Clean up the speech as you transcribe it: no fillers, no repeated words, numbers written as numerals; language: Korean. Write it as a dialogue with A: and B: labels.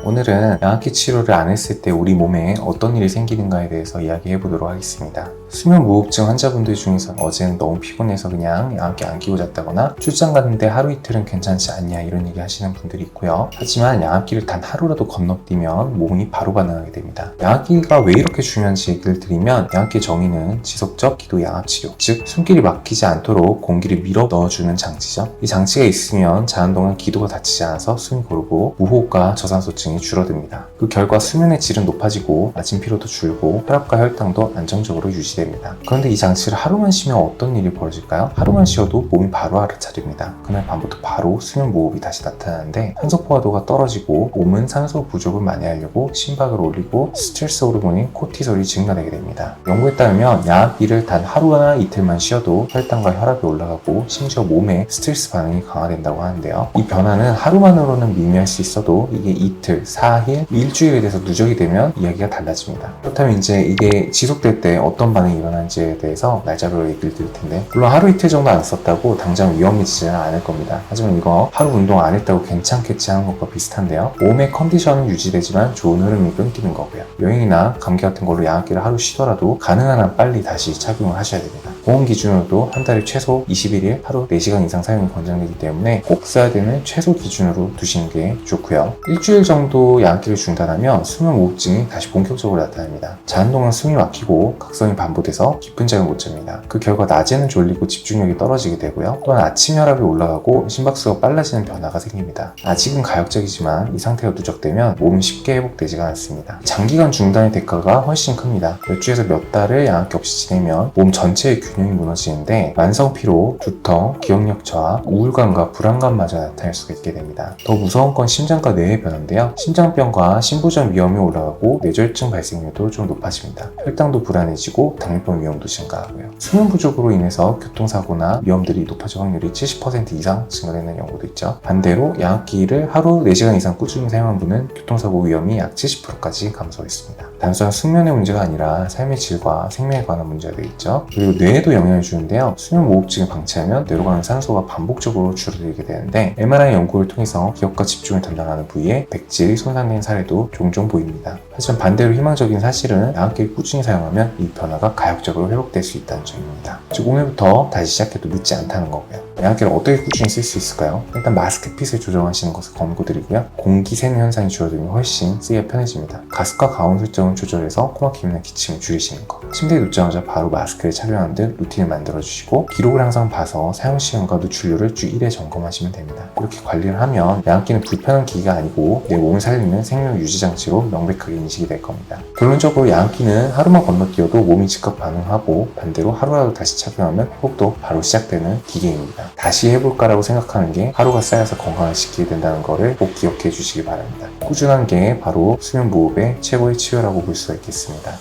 A: 오늘은 양압기 치료를 안 했을 때 우리 몸에 어떤 일이 생기는가에 대해서 이야기해 보도록 하겠습니다. 수면무호흡증 환자분들 중에서 어제는 너무 피곤해서 그냥 양압기 안 끼고 잤다거나 출장 갔는데 하루 이틀은 괜찮지 않냐 이런 얘기 하시는 분들이 있고요. 하지만 양압기를 단 하루라도 건너뛰면 몸이 바로 반응하게 됩니다. 양압기가 왜 이렇게 중요한지 얘기를 드리면, 양압기의 정의는 지속적 기도 양압 치료, 즉 숨길이 막히지 않도록 공기를 밀어 넣어주는 장치죠. 이 장치가 있으면 자는 동안 기도가 닫히지 않아서 숨이 고르고 무호흡과 저산소증이 줄어듭니다. 그 결과 수면의 질은 높아지고 아침 피로도 줄고 혈압과 혈당도 안정적으로 유지됩니다. 그런데 이 장치를 하루만 쉬면 어떤 일이 벌어질까요? 하루만 쉬어도 몸이 바로 알아차립니다. 그날 밤부터 바로 수면 무호흡이 다시 나타나는데, 산소 포화도가 떨어지고 몸은 산소 부족을 만회하려고 심박을 올리고 스트레스 호르몬인 코티솔이 증가되게 됩니다. 연구에 따르면 양압기를 단 하루나 이틀만 쉬어도 혈당과 혈압이 올라가고 심지어 몸에 스트레스 반응이 강화된다고 하는데요. 이 변화는 하루만으로는 미미할 수 있어도 이게 이틀, 4일, 일주일에 대해서 누적이 되면 이야기가 달라집니다. 그렇다면 이제 이게 지속될 때 어떤 반응이 일어나는지에 대해서 날짜별로 얘기를 드릴 텐데, 물론 하루 이틀 정도 안 썼다고 당장 위험해지지는 않을 겁니다. 하지만 이거 하루 운동 안 했다고 괜찮겠지 하는 것과 비슷한데요. 몸의 컨디션은 유지되지만 좋은 흐름이 끊기는 거고요. 여행이나 감기 같은 걸로 양압기를 하루 쉬더라도 가능한 한 빨리 다시 착용을 하셔야 됩니다. 보험 기준으로도 한 달에 최소 21일 하루 4시간 이상 사용이 권장되기 때문에 꼭 써야 되는 최소 기준으로 두시는 게 좋고요. 일주일 정도 양압기를 중단하면 수면무호흡증이 다시 본격적으로 나타납니다. 자는 동안 숨이 막히고 각성이 반복돼서 깊은 잠을 못 잡니다. 그 결과 낮에는 졸리고 집중력이 떨어지게 되고요. 또한 아침 혈압이 올라가고 심박수가 빨라지는 변화가 생깁니다. 아직은 가역적이지만 이 상태가 누적되면 몸은 쉽게 회복되지가 않습니다. 장기간 중단의 대가가 훨씬 큽니다. 몇 주에서 몇 달을 양압기 없이 지내면 몸 전체의 균형이 무너지는데, 만성 피로, 두통, 기억력 저하, 우울감과 불안감마저 나타날 수가 있게 됩니다. 더 무서운 건 심장과 뇌의 변화인데요. 심장병과 심부전 위험이 올라가고 뇌졸중 발생률도 좀 높아집니다. 혈당도 불안해지고 당뇨병 위험도 증가하고요. 수면 부족으로 인해서 교통사고나 위험들이 높아질 확률이 70% 이상 증가되는 연구도 있죠. 반대로 양압기를 하루 4시간 이상 꾸준히 사용한 분은 교통사고 위험이 약 70%까지 감소했습니다. 단순한 숙면의 문제가 아니라 삶의 질과 생명에 관한 문제가 되겠죠. 그리고 뇌에도 영향을 주는데요. 수면 무호흡증을 방치하면 뇌로 가는 산소가 반복적으로 줄어들게 되는데, MRI 연구를 통해서 기억과 집중을 담당하는 부위에 백질이 손상된 사례도 종종 보입니다. 하지만 반대로 희망적인 사실은 양압기를 꾸준히 사용하면 이 변화가 가역적으로 회복될 수 있다는 점입니다. 즉 오늘부터 다시 시작해도 늦지 않다는 거고요. 양압기를 어떻게 꾸준히 쓸 수 있을까요? 일단 마스크핏을 조정하시는 것을 권고드리고요. 공기 새는 현상이 줄어들면 훨씬 쓰기가 편해집니다. 가습과 가온 설정을 조절해서 코막힘이나 기침을 줄이시는 것, 침대에 눕자마자 바로 마스크를 착용하는 등 루틴을 만들어주시고, 기록을 항상 봐서 사용 시간과 누출률을 주 1회 점검하시면 됩니다. 이렇게 관리를 하면 양압기는 불편한 기기가 아니고 내 몸을 살리는 생명 유지 장치로 명백하게 인식이 될 겁니다. 결론적으로 양압기는 하루만 건너뛰어도 몸이 즉각 반응하고, 반대로 하루라도 다시 착용하면 회복도 바로 시작되는 기계입니다. 다시 해볼까라고 생각하는 게 하루가 쌓여서 건강을 지키게 된다는 거를 꼭 기억해 주시기 바랍니다. 꾸준한 게 바로 수면 무호흡의 최고의 치유라고 볼 수가 있겠습니다.